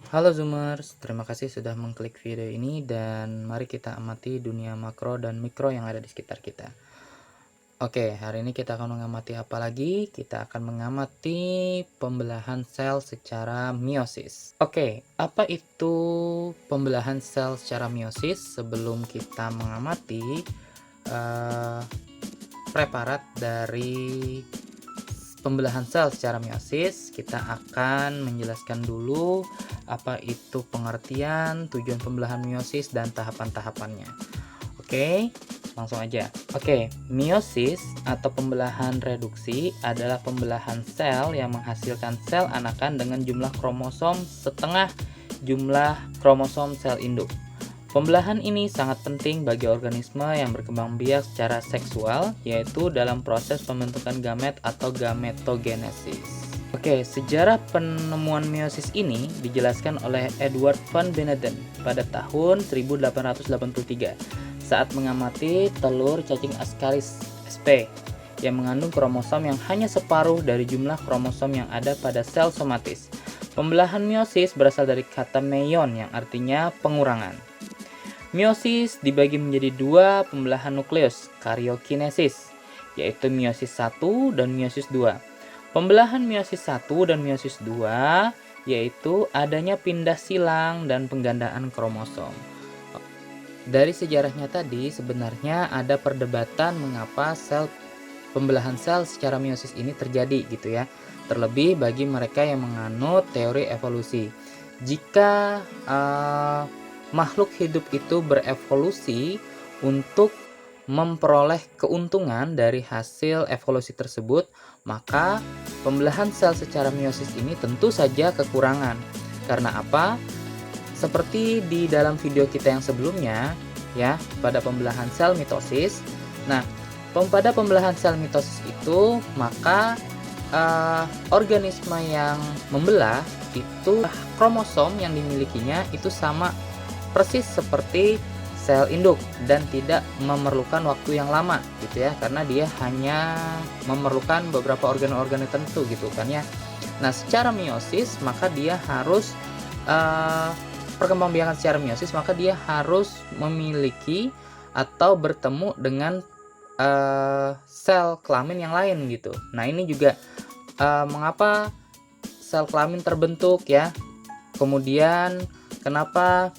Halo Zoomers, terima kasih sudah mengklik video ini dan mari kita amati dunia makro dan mikro yang ada di sekitar kita. Oke, hari ini kita akan mengamati apa lagi? Kita akan mengamati pembelahan sel secara meiosis. Oke, apa itu pembelahan sel secara meiosis? Sebelum kita mengamati eh, preparat dari pembelahan sel secara meiosis, kita akan menjelaskan dulu apa itu pengertian, tujuan pembelahan meiosis, dan tahapan-tahapannya. Oke, langsung aja. Oke, meiosis atau pembelahan reduksi adalah pembelahan sel yang menghasilkan sel anakan dengan jumlah kromosom setengah jumlah kromosom sel induk. Pembelahan ini sangat penting bagi organisme yang berkembang biak secara seksual, yaitu dalam proses pembentukan gamet atau gametogenesis. Oke, sejarah penemuan meiosis ini dijelaskan oleh Edward van Beneden pada tahun 1883 saat mengamati telur cacing Ascaris sp yang mengandung kromosom yang hanya separuh dari jumlah kromosom yang ada pada sel somatis. Pembelahan meiosis berasal dari kata meion yang artinya pengurangan. Meiosis dibagi menjadi dua pembelahan nukleus, karyokinesis, yaitu meiosis 1 dan meiosis 2. Pembelahan meiosis 1 dan meiosis 2 yaitu adanya pindah silang dan penggandaan kromosom. Dari sejarahnya tadi sebenarnya ada perdebatan mengapa pembelahan sel secara meiosis ini terjadi gitu ya. Terlebih bagi mereka yang menganut teori evolusi. Jika makhluk hidup itu berevolusi untuk memperoleh keuntungan dari hasil evolusi tersebut, maka pembelahan sel secara meiosis ini tentu saja kekurangan. Karena apa? Seperti di dalam video kita yang sebelumnya, ya, pada pembelahan sel mitosis. Nah, pada pembelahan sel mitosis itu, maka organisme yang membelah itu kromosom yang dimilikinya itu sama persis seperti sel induk dan tidak memerlukan waktu yang lama gitu ya, karena dia hanya memerlukan beberapa organ-organ tertentu gitu kan ya. Nah, secara meiosis maka dia harus perkembangbiakan secara meiosis maka dia harus memiliki atau bertemu dengan sel kelamin yang lain gitu. Nah, ini juga mengapa sel kelamin terbentuk ya. Kemudian kenapa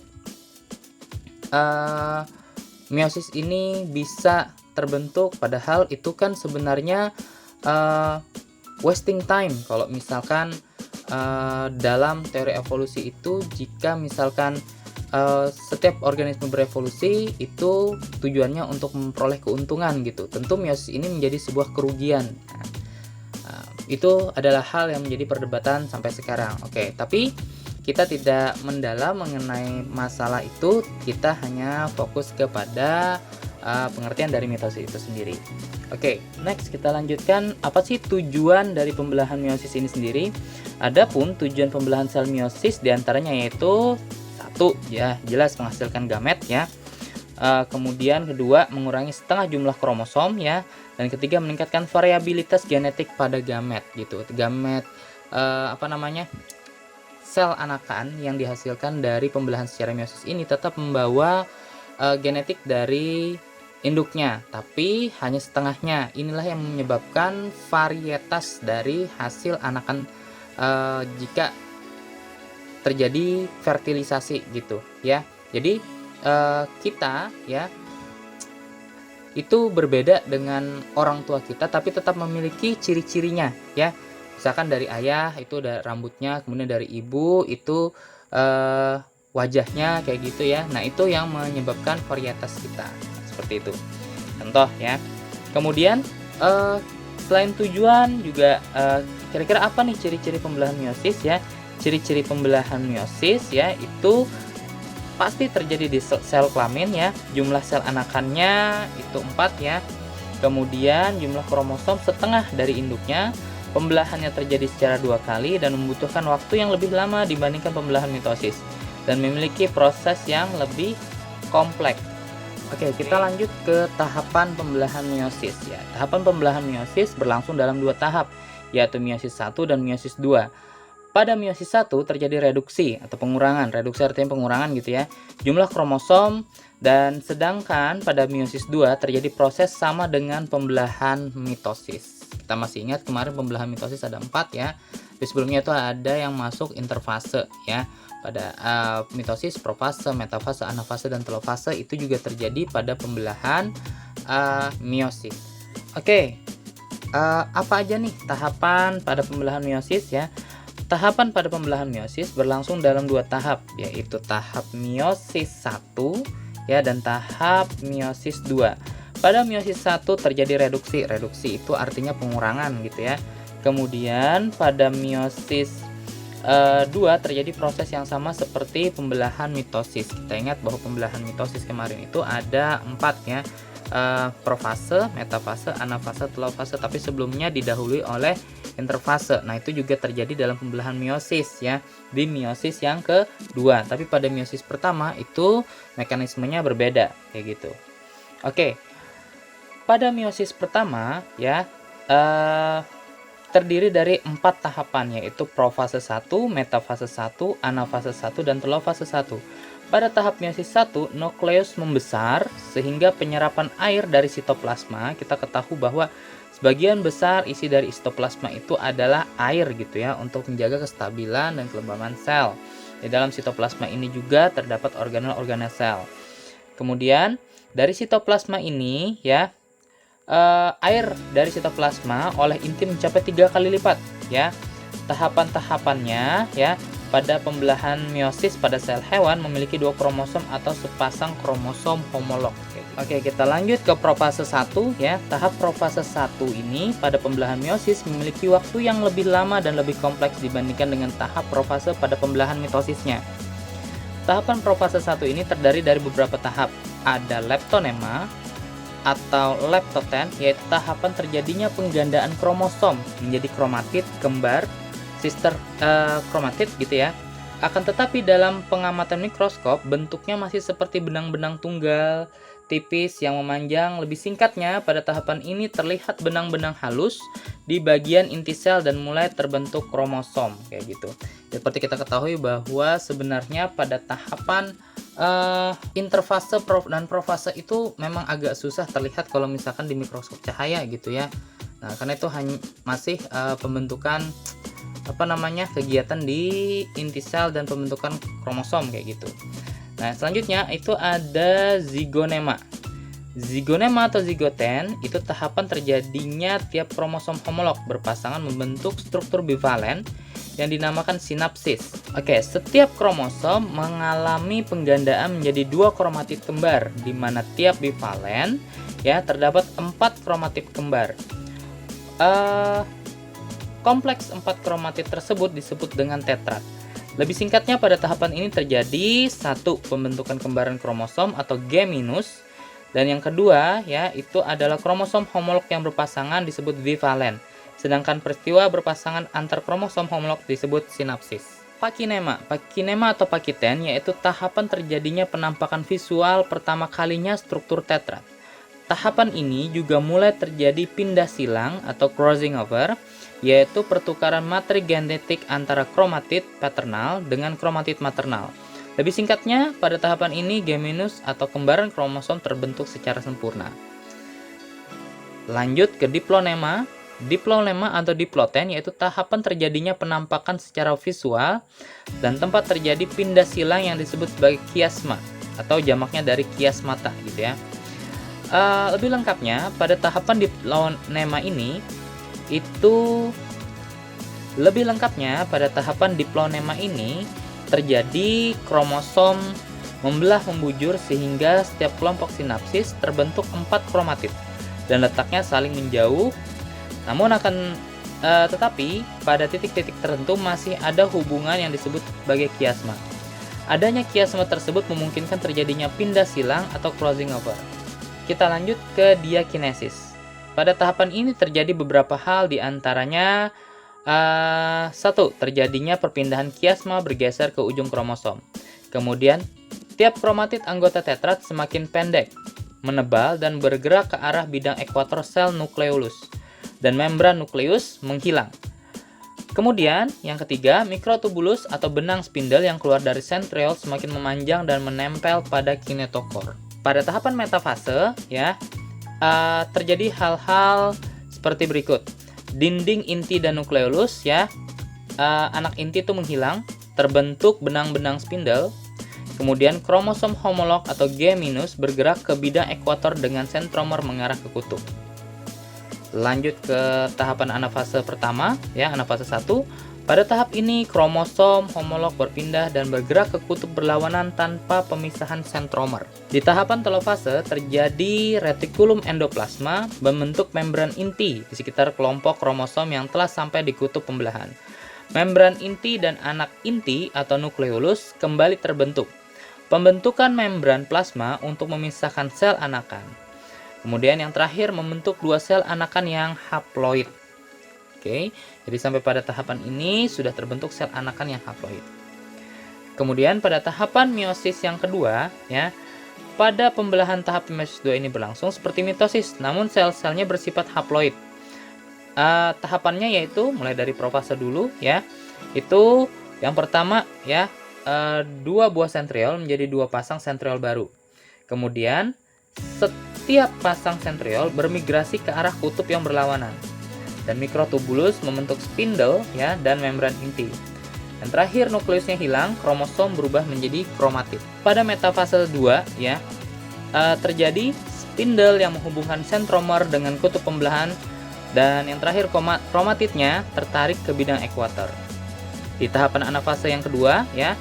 meiosis ini bisa terbentuk, padahal itu kan sebenarnya wasting time kalau misalkan dalam teori evolusi itu, jika misalkan setiap organisme berevolusi itu tujuannya untuk memperoleh keuntungan gitu, tentu meiosis ini menjadi sebuah kerugian. Itu adalah hal yang menjadi perdebatan sampai sekarang. Oke, tapi kita tidak mendalam mengenai masalah itu, kita hanya fokus kepada pengertian dari mitosis itu sendiri. Oke, next kita lanjutkan, apa sih tujuan dari pembelahan meiosis ini sendiri? Adapun tujuan pembelahan sel meiosis diantaranya yaitu satu, ya jelas menghasilkan gamet ya. Kemudian kedua, mengurangi setengah jumlah kromosom ya, dan ketiga meningkatkan variabilitas genetik pada gamet gitu. Gamet sel anakan yang dihasilkan dari pembelahan secara meiosis ini tetap membawa genetik dari induknya, tapi hanya setengahnya. Inilah yang menyebabkan varietas dari hasil anakan jika terjadi fertilisasi gitu ya. Jadi kita ya itu berbeda dengan orang tua kita, tapi tetap memiliki ciri-cirinya ya. Misalkan dari ayah itu ada rambutnya, kemudian dari ibu itu wajahnya kayak gitu ya. Nah, itu yang menyebabkan varietas kita seperti itu. Contoh ya. Kemudian selain tujuan juga kira-kira apa nih ciri-ciri pembelahan meiosis ya? Ciri-ciri pembelahan meiosis ya itu pasti terjadi di sel kelamin ya. Jumlah sel anakannya itu 4 ya. Kemudian jumlah kromosom setengah dari induknya. Pembelahannya terjadi secara 2 kali dan membutuhkan waktu yang lebih lama dibandingkan pembelahan mitosis dan memiliki proses yang lebih kompleks. Oke, kita lanjut ke tahapan pembelahan meiosis ya. Tahapan pembelahan meiosis berlangsung dalam 2 tahap, yaitu meiosis 1 dan meiosis 2. Pada meiosis 1 terjadi reduksi atau pengurangan. Reduksi artinya pengurangan gitu ya, jumlah kromosom, dan sedangkan pada meiosis 2 terjadi proses sama dengan pembelahan mitosis. Kita masih ingat kemarin pembelahan mitosis ada 4 ya. Di sebelumnya itu ada yang masuk interfase ya. Pada mitosis, profase, metafase, anafase, dan telofase itu juga terjadi pada pembelahan meiosis. Oke, apa aja nih tahapan pada pembelahan meiosis ya? Tahapan pada pembelahan meiosis berlangsung dalam 2 tahap, yaitu tahap meiosis 1 ya dan tahap meiosis 2. Pada meiosis 1 terjadi reduksi. Reduksi itu artinya pengurangan gitu ya. Kemudian pada meiosis 2 terjadi proses yang sama seperti pembelahan mitosis. Kita ingat bahwa pembelahan mitosis kemarin itu ada 4 ya. Profase, metafase, anafase, telofase, tapi sebelumnya didahului oleh interfase. Nah, itu juga terjadi dalam pembelahan meiosis ya, di meiosis yang kedua. Tapi pada meiosis pertama itu mekanismenya berbeda kayak gitu. Oke. Pada meiosis pertama ya terdiri dari 4 tahapan, yaitu profase 1, metafase 1, anafase 1, dan telofase 1. Pada tahap meiosis 1, nukleus membesar sehingga penyerapan air dari sitoplasma, kita ketahui bahwa sebagian besar isi dari sitoplasma itu adalah air gitu ya, untuk menjaga kestabilan dan kelembaban sel. Di dalam sitoplasma ini juga terdapat organel-organel sel. Kemudian dari sitoplasma ini ya, air dari sitoplasma oleh inti mencapai 3 kali lipat ya. Tahapan-tahapannya ya, pada pembelahan meiosis pada sel hewan memiliki 2 kromosom atau sepasang kromosom homolog. Oke, kita lanjut ke profase 1 ya. Tahap profase 1 ini pada pembelahan meiosis memiliki waktu yang lebih lama dan lebih kompleks dibandingkan dengan tahap profase pada pembelahan mitosisnya. Tahapan profase 1 ini terdiri dari beberapa tahap. Ada leptonema atau leptoten, yaitu tahapan terjadinya penggandaan kromosom menjadi kromatid kembar, sister kromatid gitu ya. Akan tetapi dalam pengamatan mikroskop bentuknya masih seperti benang-benang tunggal tipis yang memanjang. Lebih singkatnya, pada tahapan ini terlihat benang-benang halus di bagian inti sel dan mulai terbentuk kromosom kayak gitu. Seperti kita ketahui bahwa sebenarnya pada tahapan interfase dan profase itu memang agak susah terlihat kalau misalkan di mikroskop cahaya gitu ya. Nah, karena itu masih pembentukan kegiatan di inti sel dan pembentukan kromosom kayak gitu. Nah, selanjutnya itu ada zigonema. Zigonema atau zigoten itu tahapan terjadinya tiap kromosom homolog berpasangan membentuk struktur bivalen yang dinamakan sinapsis. Oke, setiap kromosom mengalami penggandaan menjadi 2 kromatid kembar, di mana tiap bivalen ya terdapat 4 kromatid kembar. Kompleks 4 kromatid tersebut disebut dengan tetrad. Lebih singkatnya, pada tahapan ini terjadi 1. Pembentukan kembaran kromosom atau geminus, dan yang kedua ya itu adalah kromosom homolog yang berpasangan disebut bivalen. Sedangkan peristiwa berpasangan antar kromosom homolog disebut sinapsis. Pakinema atau pakiten yaitu tahapan terjadinya penampakan visual pertama kalinya struktur tetrad. Tahapan ini juga mulai terjadi pindah silang atau crossing over, yaitu pertukaran materi genetik antara kromatid paternal dengan kromatid maternal. Lebih singkatnya, pada tahapan ini geminus atau kembaran kromosom terbentuk secara sempurna. Lanjut ke diplonema. Diplonema atau diploten yaitu tahapan terjadinya penampakan secara visual dan tempat terjadi pindah silang yang disebut sebagai kiasma atau jamaknya dari kiasmata gitu ya. Lebih lengkapnya pada tahapan diplonema ini terjadi kromosom membelah membujur sehingga setiap kelompok sinapsis terbentuk 4 kromatid dan letaknya saling menjauh. Namun tetapi pada titik-titik tertentu masih ada hubungan yang disebut sebagai kiasma. Adanya kiasma tersebut memungkinkan terjadinya pindah silang atau crossing over. Kita lanjut ke diakinesis. Pada tahapan ini terjadi beberapa hal, diantaranya 1. Terjadinya perpindahan kiasma bergeser ke ujung kromosom. Kemudian tiap kromatid anggota tetrad semakin pendek, menebal dan bergerak ke arah bidang ekuator sel nukleolus, dan membran nukleus menghilang. Kemudian, yang ketiga, mikrotubulus atau benang spindle yang keluar dari centriole semakin memanjang dan menempel pada kinetochore. Pada tahapan metafase, ya, terjadi hal-hal seperti berikut. Dinding inti dan nukleolus, ya, anak inti itu menghilang, terbentuk benang-benang spindle. Kemudian kromosom homolog atau G- bergerak ke bidang ekuator dengan sentromer mengarah ke kutub. Lanjut ke tahapan anafase pertama, ya, anafase 1. Pada tahap ini kromosom homolog berpindah dan bergerak ke kutub berlawanan tanpa pemisahan sentromer. Di tahapan telofase terjadi retikulum endoplasma membentuk membran inti di sekitar kelompok kromosom yang telah sampai di kutub pembelahan. Membran inti dan anak inti atau nukleolus kembali terbentuk. Pembentukan membran plasma untuk memisahkan sel anakan. Kemudian yang terakhir membentuk dua sel anakan yang haploid. Oke, jadi sampai pada tahapan ini sudah terbentuk sel anakan yang haploid. Kemudian pada tahapan meiosis yang kedua, ya, pada pembelahan tahap meiosis 2 ini berlangsung seperti mitosis, namun sel-selnya bersifat haploid. Tahapannya yaitu mulai dari profase dulu, ya. Itu yang pertama, ya, dua buah sentriol menjadi dua pasang sentriol baru. Kemudian setiap pasang sentriol bermigrasi ke arah kutub yang berlawanan. Dan mikrotubulus membentuk spindle, ya, dan membran inti. Dan terakhir nukleusnya hilang, kromosom berubah menjadi kromatid. Pada metafase 2, ya, terjadi spindle yang menghubungkan sentromer dengan kutub pembelahan, dan yang terakhir kromatidnya tertarik ke bidang ekuator. Di tahapan anafase yang kedua, ya,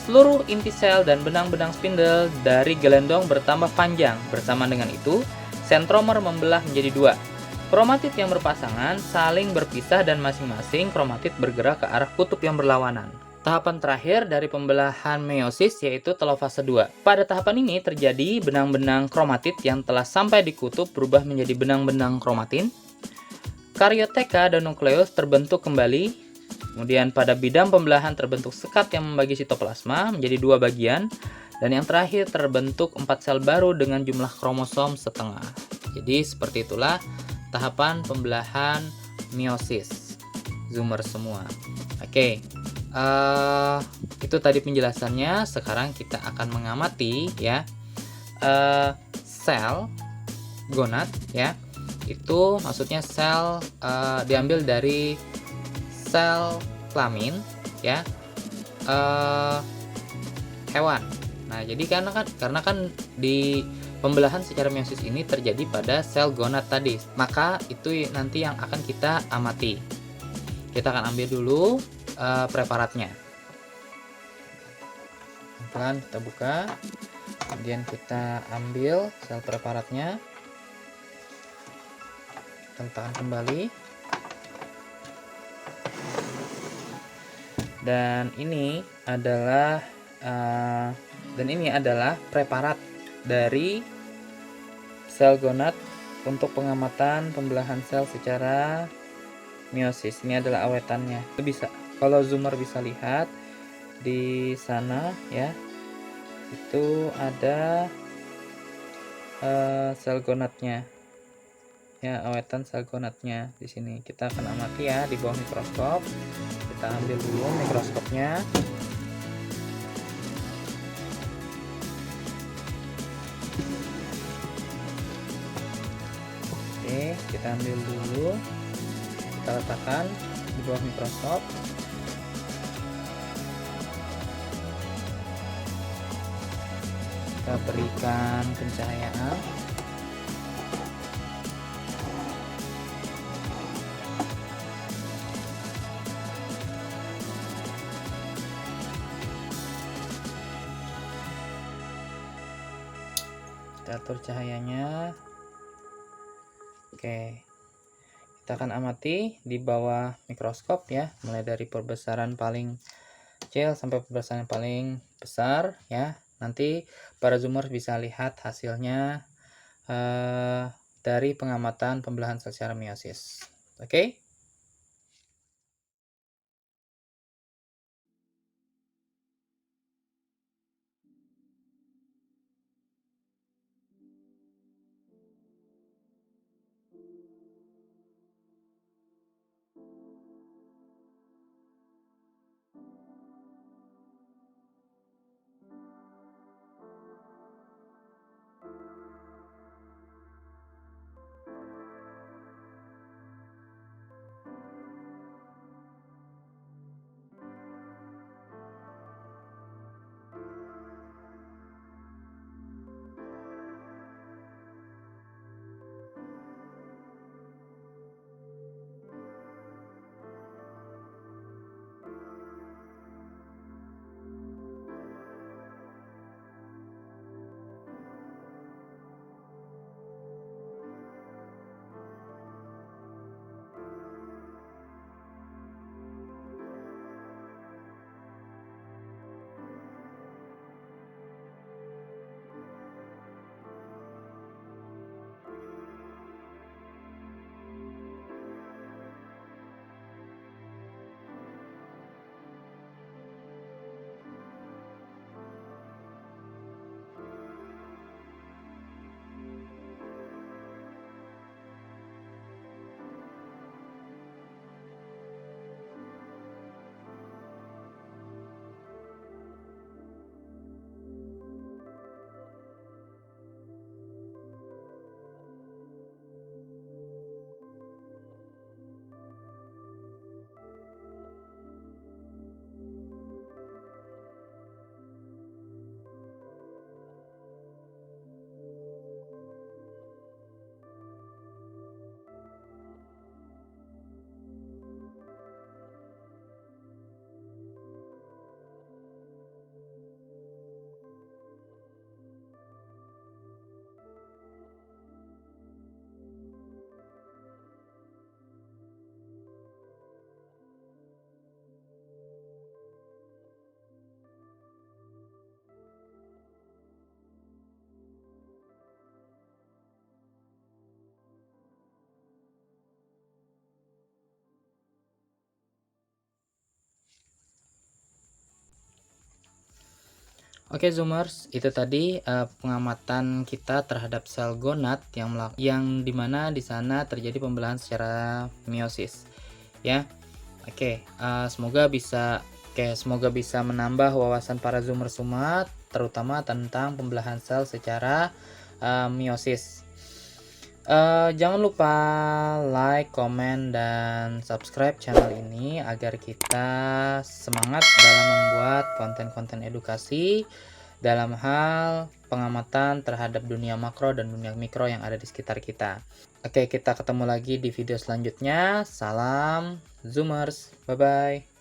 seluruh inti sel dan benang-benang spindle dari gelendong bertambah panjang. Bersama dengan itu, sentromer membelah menjadi dua. Kromatid yang berpasangan saling berpisah dan masing-masing kromatid bergerak ke arah kutub yang berlawanan. Tahapan terakhir dari pembelahan meiosis yaitu telofase 2. Pada tahapan ini terjadi benang-benang kromatid yang telah sampai di kutub berubah menjadi benang-benang kromatin. Karyoteka dan nukleus terbentuk kembali. Kemudian pada bidang pembelahan terbentuk sekat yang membagi sitoplasma menjadi dua bagian. Dan yang terakhir terbentuk 4 sel baru dengan jumlah kromosom setengah. Jadi seperti itulah tahapan pembelahan meiosis. Zoomer semua. Oke, itu tadi penjelasannya. Sekarang kita akan mengamati, ya, sel gonad, ya. Itu maksudnya sel diambil dari sel kelamin, ya, hewan. Nah, jadi karena kan di pembelahan secara meiosis ini terjadi pada sel gonad tadi, maka itu nanti yang akan kita amati. Kita akan ambil dulu preparatnya. Pelan kita buka, kemudian kita ambil sel preparatnya, letakkan kembali. Dan ini adalah preparat dari sel gonad untuk pengamatan pembelahan sel secara meiosis. Ini adalah awetannya. Itu bisa, kalau zoomer bisa lihat di sana, ya, itu ada sel gonadnya, ya, awetan sel gonadnya di sini. Kita akan amati, ya, di bawah mikroskop. Kita ambil dulu mikroskopnya. Oke, kita ambil dulu, kita letakkan di bawah mikroskop. Kita berikan pencahayaan. Kita atur cahayanya. Oke, kita akan amati di bawah mikroskop, ya, mulai dari perbesaran paling kecil sampai perbesaran paling besar, ya. Nanti para zoomer bisa lihat hasilnya dari pengamatan pembelahan sel secara meiosis. Oke. Oke Zoomers, itu tadi pengamatan kita terhadap sel gonad yang dimana di sana terjadi pembelahan secara meiosis, ya. Oke, semoga bisa menambah wawasan para Zoomers semua, terutama tentang pembelahan sel secara meiosis. Jangan lupa like, komen, dan subscribe channel ini agar kita semangat dalam membuat konten-konten edukasi dalam hal pengamatan terhadap dunia makro dan dunia mikro yang ada di sekitar kita. Oke, kita ketemu lagi di video selanjutnya. Salam Zoomers, bye-bye.